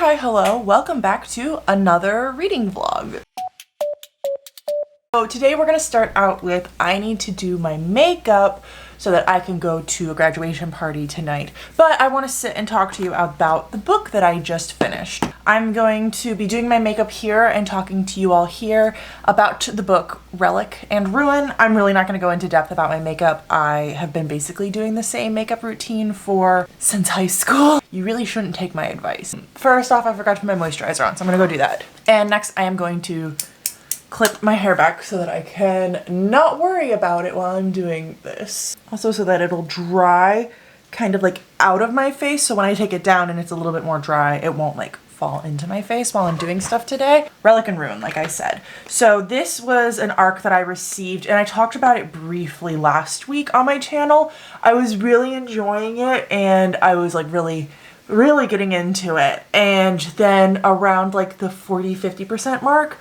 hi, hello, welcome back to another reading vlog. So today we're going to start out with I need to do my makeup so that I can go to a graduation party tonight. But I want to sit and talk to you about the book that I just finished. I'm going to be doing my makeup here and talking to you all here about the book Relic and Ruin. I'm really not going to go into depth about my makeup. I have been basically doing the same makeup routine since high school. You really shouldn't take my advice. First off, I forgot to put my moisturizer on, so I'm going to go do that. And next I am going to clip my hair back so that I can not worry about it while I'm doing this. Also so that it'll dry kind of like out of my face, so when I take it down and it's a little bit more dry, it won't like fall into my face while I'm doing stuff today. Relic and Ruin, like I said. So this was an arc that I received and I talked about it briefly last week on my channel. I was really enjoying it and I was like really getting into it. And then around like the 40-50% mark,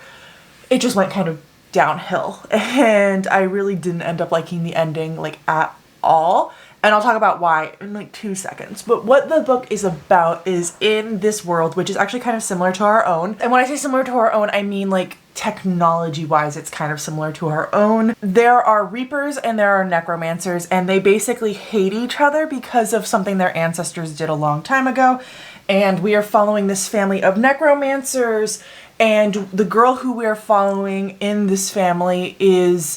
it just went kind of downhill and I really didn't end up liking the ending like at all. And I'll talk about why in like 2 seconds. But what the book is about is in this world, which is actually kind of similar to our own. And when I say similar to our own, I mean like technology wise, it's kind of similar to our own. There are Reapers and there are Necromancers, and they basically hate each other because of something their ancestors did a long time ago. And we are following this family of Necromancers. And the girl who we're following in this family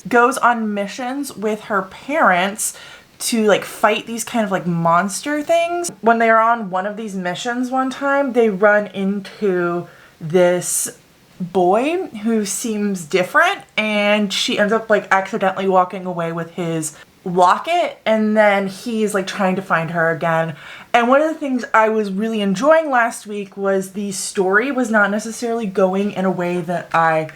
goes on missions with her parents to like fight these kind of like monster things. When they are on one of these missions one time, they run into this boy who seems different, and she ends up like accidentally walking away with his locket, and then he's like trying to find her again. And one of the things I was really enjoying last week was the story was not necessarily going in a way that I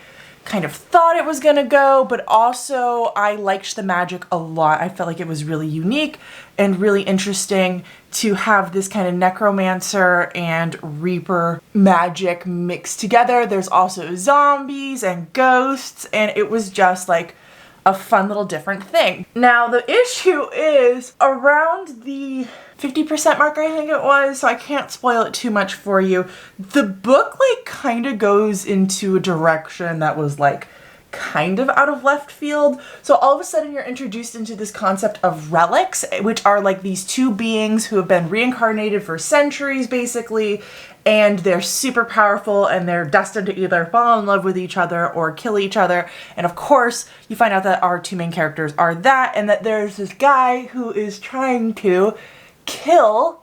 kind of thought it was gonna go, but also I liked the magic a lot. I felt like it was really unique and really interesting to have this kind of necromancer and reaper magic mixed together. There's also zombies and ghosts, and it was just like a fun little different thing. Now the issue is around the 50% mark, I think it was, so I can't spoil it too much for you. The book like kind of goes into a direction that was like kind of out of left field. So all of a sudden you're introduced into this concept of relics, which are like these two beings who have been reincarnated for centuries basically, and they're super powerful and they're destined to either fall in love with each other or kill each other. And of course you find out that our two main characters are that, and that there's this guy who is trying to kill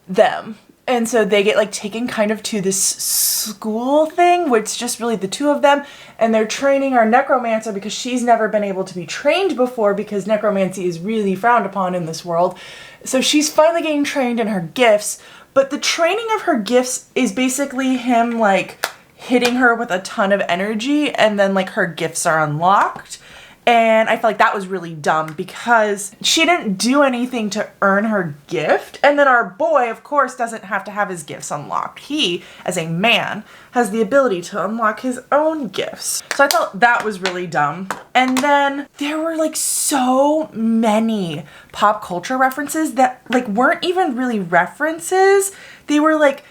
them. And so they get like taken kind of to this school thing where it's just really the two of them, and they're training our necromancer because she's never been able to be trained before because necromancy is really frowned upon in this world. So she's finally getting trained in her gifts, but the training of her gifts is basically him like hitting her with a ton of energy, and then like her gifts are unlocked. And I felt like that was really dumb because she didn't do anything to earn her gift. And then our boy, of course, doesn't have to have his gifts unlocked. He, as a man, has the ability to unlock his own gifts. So I thought that was really dumb. And then there were like so many pop culture references that like weren't even really references. They were like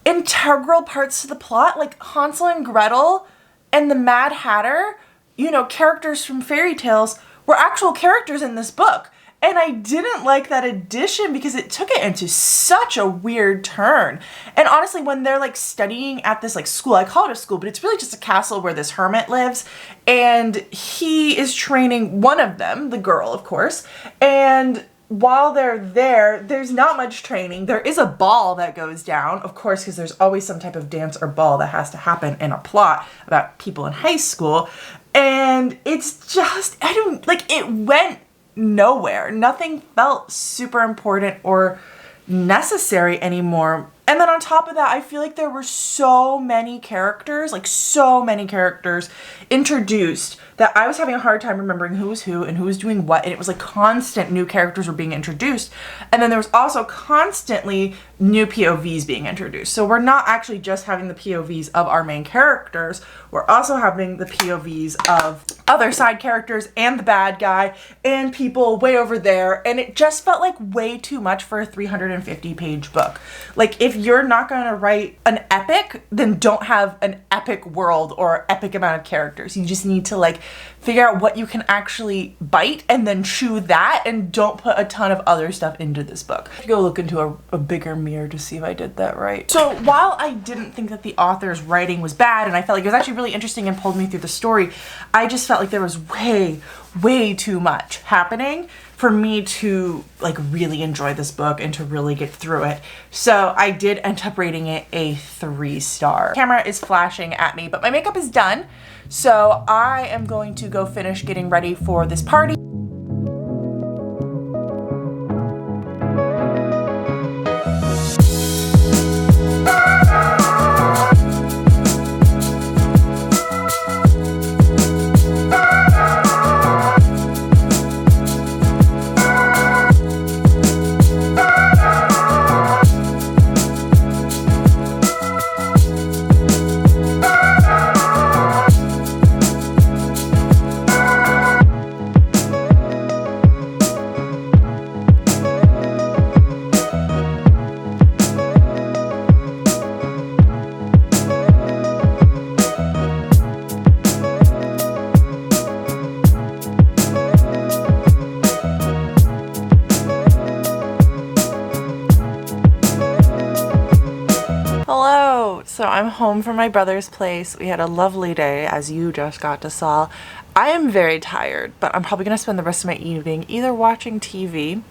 integral parts to the plot, like Hansel and Gretel and the Mad Hatter. You know, characters from fairy tales were actual characters in this book. And I didn't like that addition because it took it into such a weird turn. And honestly, when they're like studying at this like school, I call it a school, but it's really just a castle where this hermit lives. And he is training one of them, the girl, of course. And while they're there, there's not much training. There is a ball that goes down, of course, because there's always some type of dance or ball that has to happen in a plot about people in high school. And it's just, I don't, like, it went nowhere. Nothing felt super important or necessary anymore. And then on top of that, I feel like there were so many characters, like so many characters introduced that I was having a hard time remembering who was who and who was doing what. And it was like constant new characters were being introduced. And then there was also constantly new POVs being introduced. So we're not actually just having the POVs of our main characters, we're also having the POVs of other side characters and the bad guy and people way over there, and it just felt like way too much for a 350 page book. Like, if you're not going to write an epic, then don't have an epic world or epic amount of characters. You just need to like figure out what you can actually bite and then chew that, and don't put a ton of other stuff into this book. Go look into a bigger mirror to see if I did that right. So while I didn't think that the author's writing was bad, and I felt like it was actually really interesting and pulled me through the story, I just felt like there was way too much happening for me to like really enjoy this book and to really get through it. So I did end up rating it a 3-star. Camera is flashing at me, but my makeup is done. So I am going to go finish getting ready for this party. So I'm home from my brother's place. We had a lovely day, as you just got to saw. I am very tired, but I'm probably going to spend the rest of my evening either watching TV,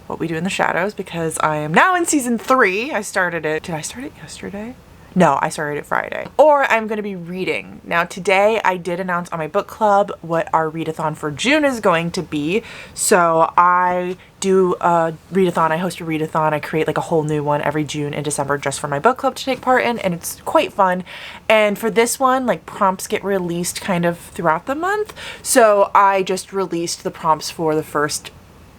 What We Do in the Shadows, because I am now in season 3. I started it. Did I start it yesterday? No, I started it Friday. Or I'm going to be reading. Now today I did announce on my book club what our readathon for June is going to be. So I do a readathon, I host a readathon, I create like a whole new one every June and December just for my book club to take part in, and it's quite fun. And for this one, like, prompts get released kind of throughout the month. So I just released the prompts for the first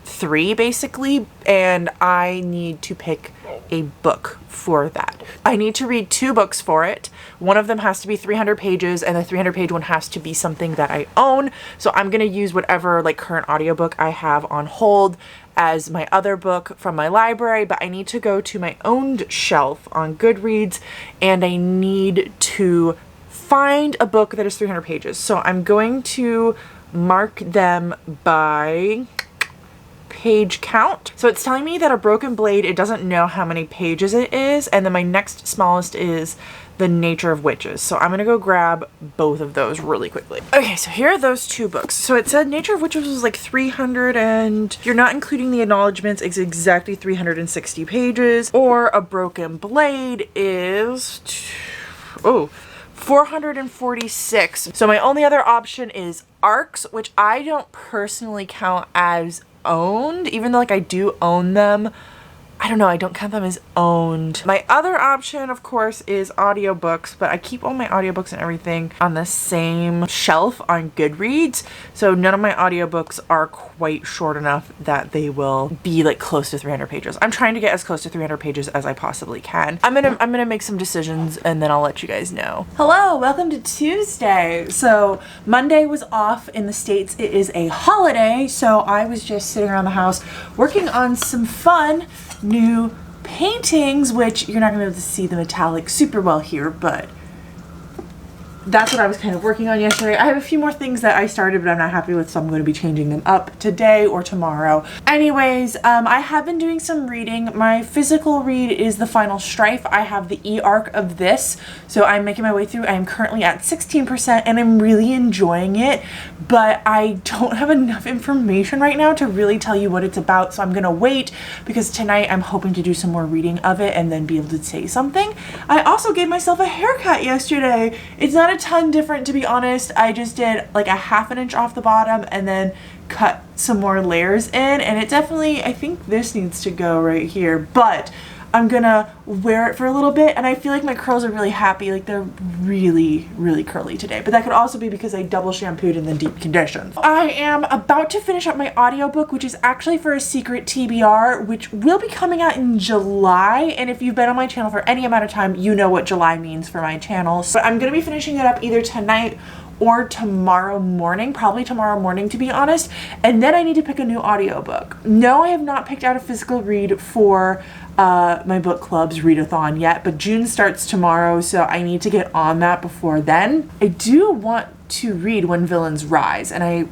3 basically, and I need to pick a book for that. I need to read 2 books for it. One of them has to be 300 pages and the 300 page one has to be something that I own. So I'm going to use whatever like current audiobook I have on hold as my other book from my library, but I need to go to my owned shelf on Goodreads and I need to find a book that is 300 pages. So I'm going to mark them by page count. So it's telling me that A Broken Blade, it doesn't know how many pages it is, and then my next smallest is The Nature of Witches. So I'm gonna go grab both of those really quickly. Okay, so here are those 2 books. So it said Nature of Witches was like 300, and if you're not including the acknowledgements, it's exactly 360 pages. Or A Broken Blade is 446. So my only other option is ARCs, which I don't personally count as owned, even though like I do own them. I don't know, I don't count them as owned. My other option, of course, is audiobooks, but I keep all my audiobooks and everything on the same shelf on Goodreads, so none of my audiobooks are quite short enough that they will be like close to 300 pages. I'm trying to get as close to 300 pages as I possibly can. I'm gonna make some decisions and then I'll let you guys know. Hello, welcome to Tuesday. So Monday was off in the States. It is a holiday, so I was just sitting around the house working on some fun new paintings, which you're not gonna be able to see the metallic super well here, but that's what I was kind of working on yesterday. I have a few more things that I started but I'm not happy with, so I'm going to be changing them up today or tomorrow. Anyways, I have been doing some reading. My physical read is The Final Strife. I have the e-arc of this, so I'm making my way through. I am currently at 16% and I'm really enjoying it, but I don't have enough information right now to really tell you what it's about, so I'm going to wait because tonight I'm hoping to do some more reading of it and then be able to say something. I also gave myself a haircut yesterday. It's not a ton different, to be honest. I just did like a ½ inch off the bottom and then cut some more layers in, and it definitely, I think this needs to go right here, but I'm gonna wear it for a little bit, and I feel like my curls are really happy. Like they're really, really curly today, but that could also be because I double shampooed and then deep conditioned. I am about to finish up my audiobook, which is actually for a secret TBR, which will be coming out in July. And if you've been on my channel for any amount of time, you know what July means for my channel. So I'm gonna be finishing it up either tonight or tomorrow morning, probably tomorrow morning to be honest, and then I need to pick a new audiobook. No, I have not picked out a physical read for my book club's readathon yet, but June starts tomorrow, so I need to get on that before then. I do want to read When Villains Rise, and I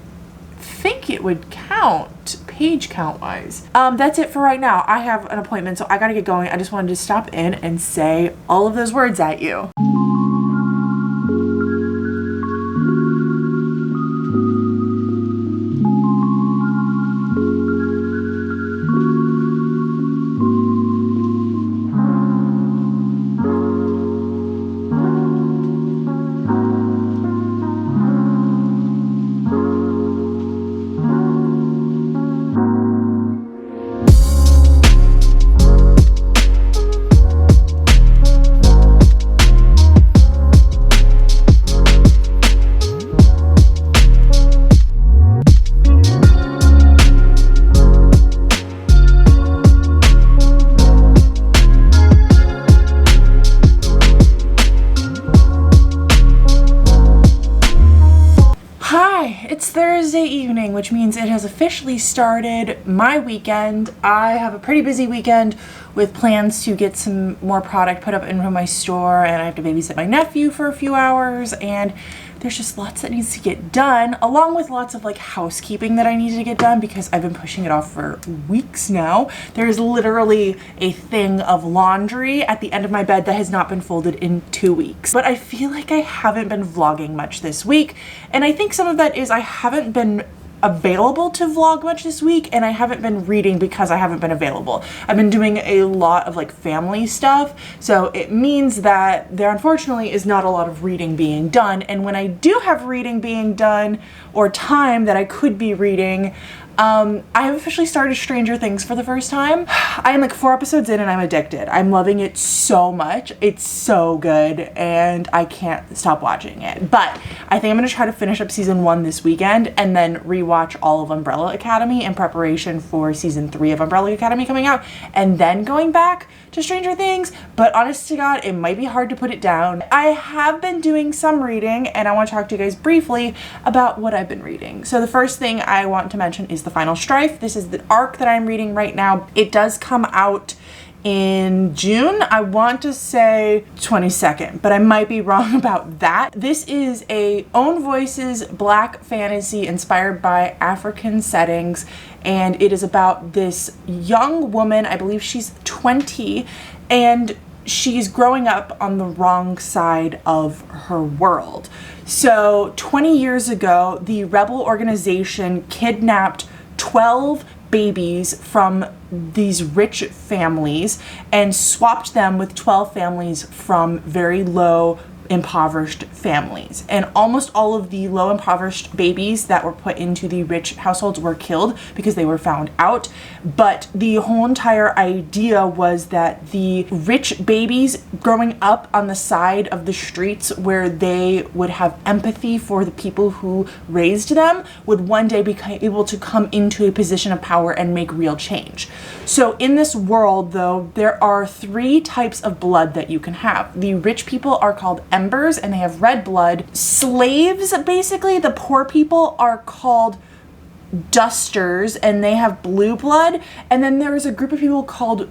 think it would count page count wise. That's it for right now. I have an appointment, so I gotta get going. I just wanted to stop in and say all of those words at you. It's Thursday evening, which means it has officially started my weekend. I have a pretty busy weekend with plans to get some more product put up in my store, and I have to babysit my nephew for a few hours, and there's just lots that needs to get done, along with lots of like housekeeping that I need to get done because I've been pushing it off for weeks now. There's literally a thing of laundry at the end of my bed that has not been folded in 2 weeks. But I feel like I haven't been vlogging much this week, and I think some of that is I haven't been available to vlog much this week, and I haven't been reading because I haven't been available. I've been doing a lot of like family stuff, so it means that there unfortunately is not a lot of reading being done. And when I do have reading being done or time that I could be reading, I have officially started Stranger Things for the first time. I am like 4 episodes in and I'm addicted. I'm loving it so much. It's so good and I can't stop watching it. But I think I'm gonna try to finish up season 1 this weekend and then rewatch all of Umbrella Academy in preparation for season 3 of Umbrella Academy coming out, and then going back to Stranger Things. But honest to God, it might be hard to put it down. I have been doing some reading and I want to talk to you guys briefly about what I've been reading. So the first thing I want to mention is The Final Strife. This is the arc that I'm reading right now. It does come out in June. I want to say 22nd, but I might be wrong about that. This is a own voices black fantasy inspired by African settings, and it is about this young woman, I believe she's 20, and she's growing up on the wrong side of her world. So 20 years ago, the rebel organization kidnapped 12 babies from these rich families and swapped them with 12 families from very low impoverished families. And almost all of the low impoverished babies that were put into the rich households were killed because they were found out. But the whole entire idea was that the rich babies growing up on the side of the streets where they would have empathy for the people who raised them would one day be able to come into a position of power and make real change. So in this world, though, there are 3 types of blood that you can have. The rich people are called embers and they have red blood. Slaves, basically, the poor people, are called dusters and they have blue blood. And then there's a group of people called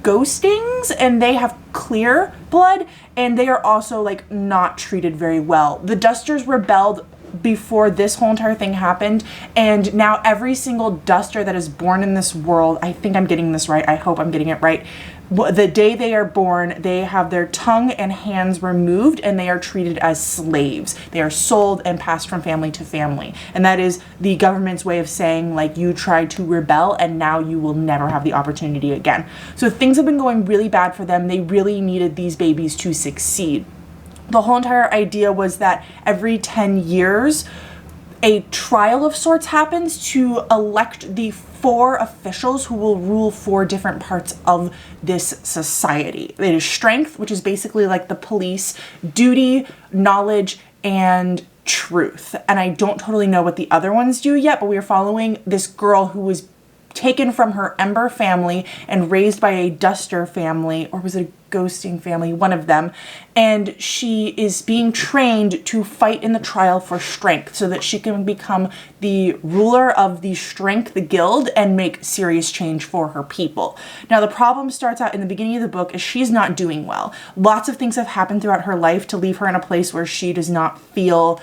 ghostings and they have clear blood, and they are also like not treated very well. The dusters rebelled before this whole entire thing happened, and now every single duster that is born in this world, I think I'm getting this right, I hope I'm getting it right, the day they are born, they have their tongue and hands removed and they are treated as slaves. They are sold and passed from family to family. And that is the government's way of saying, like, you tried to rebel and now you will never have the opportunity again. So things have been going really bad for them. They really needed these babies to succeed. The whole entire idea was that every 10 years, a trial of sorts happens to elect the 4 officials who will rule 4 different parts of this society. It is strength, which is basically like the police, duty, knowledge, and truth. And I don't totally know what the other ones do yet, but we are following this girl who was taken from her Ember family and raised by a Duster family, or was it a Ghosting family, one of them, and she is being trained to fight in the trial for strength so that she can become the ruler of the Strength Guild and make serious change for her people. Now the problem starts out in the beginning of the book is she's not doing well. Lots of things have happened throughout her life to leave her in a place where she does not feel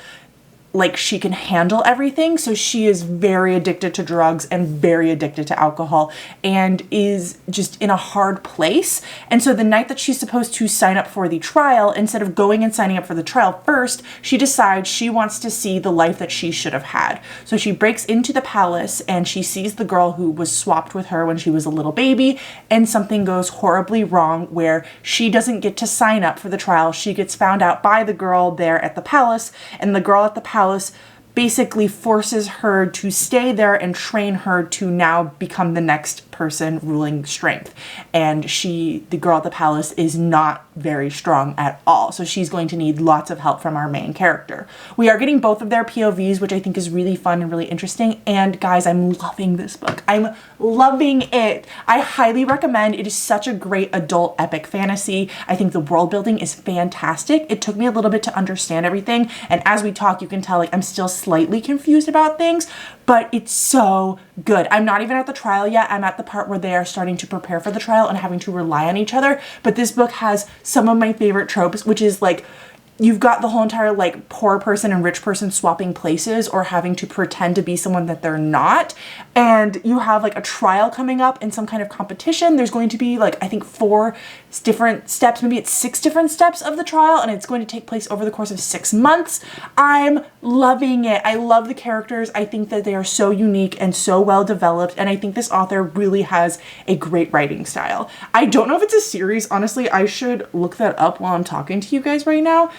like she can handle everything. So she is very addicted to drugs and very addicted to alcohol and is just in a hard place. And so the night that she's supposed to sign up for the trial, instead of going and signing up for the trial first, she decides she wants to see the life that she should have had. So she breaks into the palace and she sees the girl who was swapped with her when she was a little baby, and something goes horribly wrong where she doesn't get to sign up for the trial. She gets found out by the girl there at the palace, and the girl at the palace basically forces her to stay there and train her to now become the next person ruling strength. And the girl at the palace, is not very strong at all. So she's going to need lots of help from our main character. We are getting both of their POVs, which I think is really fun and really interesting. And guys, I'm loving this book. I'm loving it. I highly recommend. It is such a great adult epic fantasy. I think the world building is fantastic. It took me a little bit to understand everything. And as we talk, you can tell like I'm still slightly confused about things, but it's so good. I'm not even at the trial yet. I'm at the part where they are starting to prepare for the trial and having to rely on each other. But this book has some of my favorite tropes, which is like, you've got the whole entire like poor person and rich person swapping places or having to pretend to be someone that they're not. And you have like a trial coming up in some kind of competition. There's going to be like, I think 4 different steps, maybe it's 6 different steps of the trial, and it's going to take place over the course of 6 months. I'm loving it. I love the characters. I think that they are so unique and so well developed. And I think this author really has a great writing style. I don't know if it's a series. Honestly, I should look that up while I'm talking to you guys right now.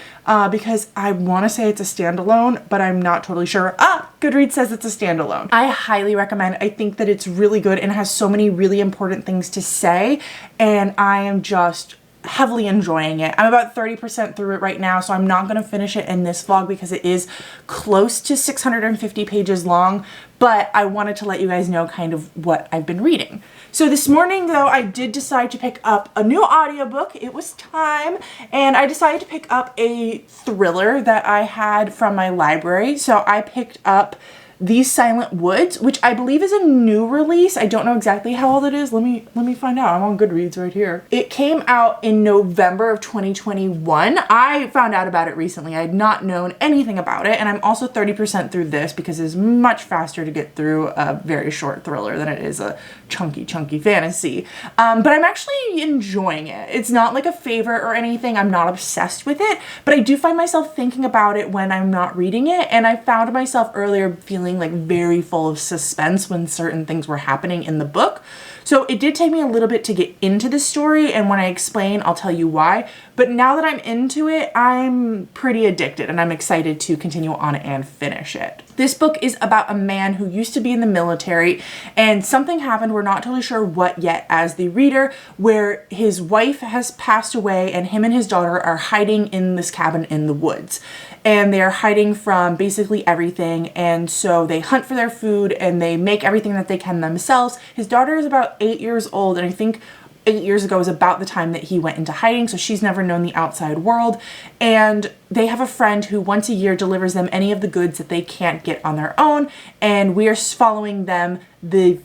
Because I want to say it's a standalone, but I'm not totally sure. Goodreads says it's a standalone. I highly recommend. I think that it's really good and has so many really important things to say, and I am just heavily enjoying it. I'm about 30% through it right now, so I'm not going to finish it in this vlog because it is close to 650 pages long, but I wanted to let you guys know kind of what I've been reading. So this morning though, I did decide to pick up a new audiobook. It was time, and I decided to pick up a thriller that I had from my library. So I picked up These Silent Woods, which I believe is a new release. I don't know exactly how old it is. Let me find out. I'm on Goodreads right here. It came out in November of 2021. I found out about it recently. I had not known anything about it, and I'm also 30% through this because it's much faster to get through a very short thriller than it is a chunky fantasy. But I'm actually enjoying it. It's not like a favorite or anything. I'm not obsessed with it, but I do find myself thinking about it when I'm not reading it, and I found myself earlier feeling like very full of suspense when certain things were happening in the book. So it did take me a little bit to get into the story, and when I explain, I'll tell you why. But now that I'm into it, I'm pretty addicted, and I'm excited to continue on and finish it. This book is about a man who used to be in the military, and something happened, we're not totally sure what yet as the reader, where his wife has passed away and him and his daughter are hiding in this cabin in the woods. And they are hiding from basically everything, and so they hunt for their food and they make everything that they can themselves. His daughter is about 8 years old, and I think 8 years ago was about the time that he went into hiding, so she's never known the outside world. And they have a friend who once a year delivers them any of the goods that they can't get on their own, and we are following them the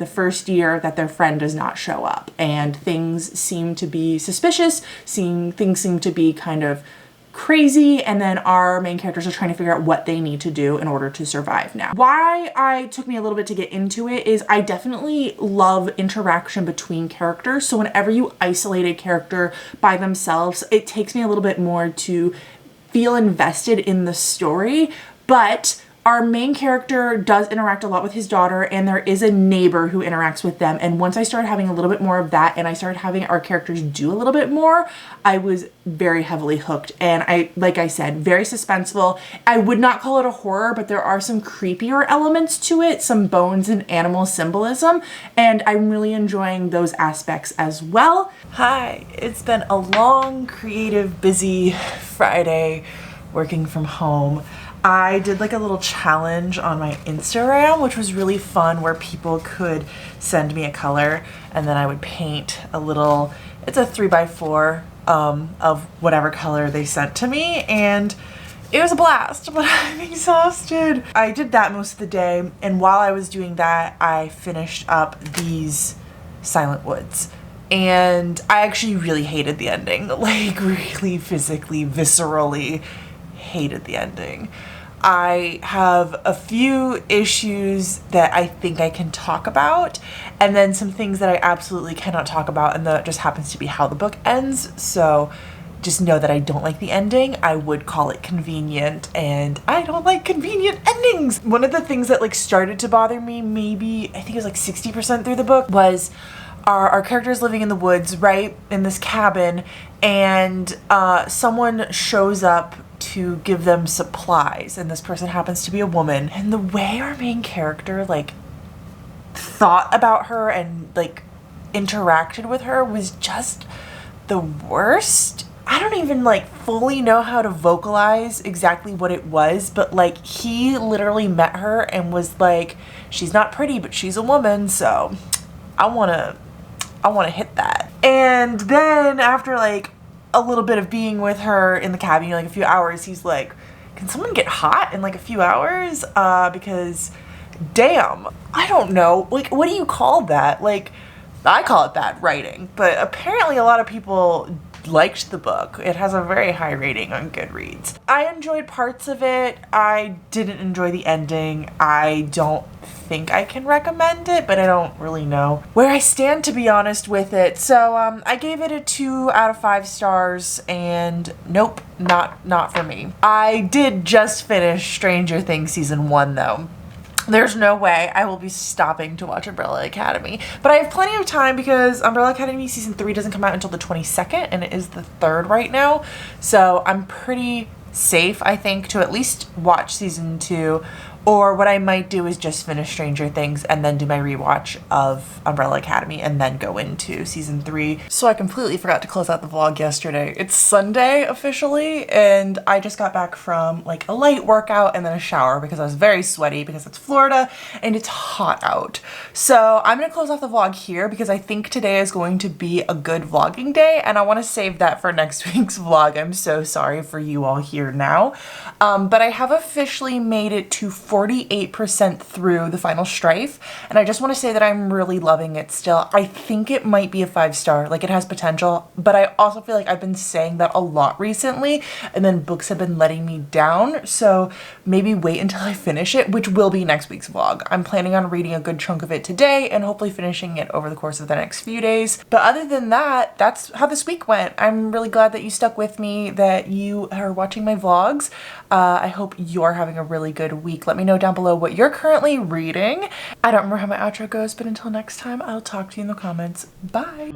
first year that their friend does not show up. And things seem to be suspicious, things seem to be kind of crazy, and then our main characters are trying to figure out what they need to do in order to survive now. Why it took me a little bit to get into it is I definitely love interaction between characters. So whenever you isolate a character by themselves, it takes me a little bit more to feel invested in the story. But Our main character does interact a lot with his daughter, and there is a neighbor who interacts with them. And once I started having a little bit more of that and I started having our characters do a little bit more, I was very heavily hooked. And like I said, very suspenseful. I would not call it a horror, but there are some creepier elements to it, some bones and animal symbolism, and I'm really enjoying those aspects as well. Hi, it's been a long, creative, busy Friday working from home. I did like a little challenge on my Instagram, which was really fun, where people could send me a color and then I would paint a little, it's a 3x4 of whatever color they sent to me, and it was a blast, but I'm exhausted. I did that most of the day, and while I was doing that, I finished up these Silent Woods. And I actually really hated the ending, like really physically, viscerally hated the ending. I have a few issues that I think I can talk about, and then some things that I absolutely cannot talk about, and that just happens to be how the book ends. So just know that I don't like the ending. I would call it convenient, and I don't like convenient endings. One of the things that like started to bother me, maybe I think it was like 60% through the book, was our characters living in the woods, right, in this cabin, and someone shows up to give them supplies, and this person happens to be a woman, and the way our main character like thought about her and like interacted with her was just the worst. I don't even like fully know how to vocalize exactly what it was, but like he literally met her and was like, she's not pretty, but she's a woman, so I want to hit that. And then after like a little bit of being with her in the cabin, like a few hours, he's like, can someone get hot in like a few hours? Because damn, I don't know, like what do you call that? Like I call it bad writing, but apparently a lot of people liked the book. It has a very high rating on Goodreads. I enjoyed parts of it. I didn't enjoy the ending. I don't think I can recommend it, but I don't really know where I stand, to be honest with it. So I gave it a 2 out of 5 stars, and nope, not for me. I did just finish Stranger Things season 1 though. There's no way I will be stopping to watch Umbrella Academy, but I have plenty of time because Umbrella Academy season 3 doesn't come out until the 22nd, and it is the 3rd right now, so I'm pretty safe, I think, to at least watch season 2. Or what I might do is just finish Stranger Things and then do my rewatch of Umbrella Academy and then go into season 3. So I completely forgot to close out the vlog yesterday. It's Sunday officially, and I just got back from like a light workout and then a shower because I was very sweaty because it's Florida and it's hot out. So I'm gonna close off the vlog here because I think today is going to be a good vlogging day, and I want to save that for next week's vlog. I'm so sorry for you all here now. But I have officially made it to 48% through the final strife, and I just want to say that I'm really loving it still. I think it might be a 5-star, like it has potential, but I also feel like I've been saying that a lot recently, and then books have been letting me down, so maybe wait until I finish it, which will be next week's vlog. I'm planning on reading a good chunk of it today and hopefully finishing it over the course of the next few days. But other than that, that's how this week went. I'm really glad that you stuck with me, that you are watching my vlogs. I hope you're having a really good week. Let me know down below what you're currently reading. I don't remember how my outro goes, but until next time, I'll talk to you in the comments. Bye.